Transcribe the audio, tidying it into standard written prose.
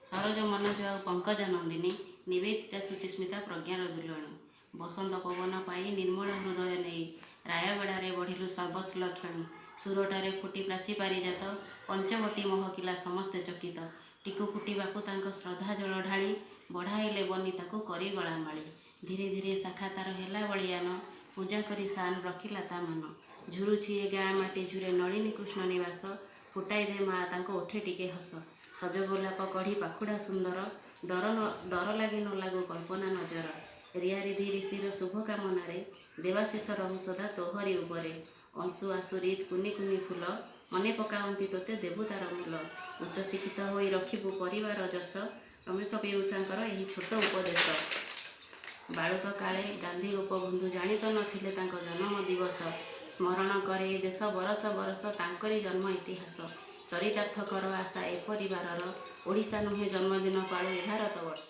सरोज मनोज आ पंकज नंदिनी निवेदिता सुचिस्मिता प्रज्ञार दुलणी बसंत पवन पाई निर्मल हृदय नहीं रायगड़े बढ़िलु सर्वसुलक्षणी सुरटारे फुटी प्राची पारिजात पंचवटी महकिला समस्ते चकित टिकु कुटिबाकू तांको श्रद्धा जल ढाली बढ़ाइले बनी ताकू करी गलामाली धीरे धीरे शाखा तार हेला बलियान पूजा करी सान रखिला ता मान झुरुछि ए गाँ माटी झुरे नलिनी कृष्ण निवास फुटाई दे माँ तांको ओठे टिके हस सज गोलाप कढ़ी पाखुड़ा सुंदर डर लगे न लागू कल्पना नजर रिया रिधि ऋषिर शुभ कामनारे देवाशीष रहु सदा तोहरी उपरे अंशु आसुरीत कुनी कुनी फूल मने पकाउंती तोते देवतार मूल उच्च शिक्षित होई रखिबु परिवार जस रमेश पेयुषांकर एही छोट उपदेश बालक काले गांधी गोपबंधु जानी तो नथिले तांको जन्म दिवस स्मरण करे देश बरस बरस तांकरी जन्म इतिहास चरितार्थ कर आशा ए परिवार ओडिशा नुहे जन्मदिन पाळु ए भारत वर्ष।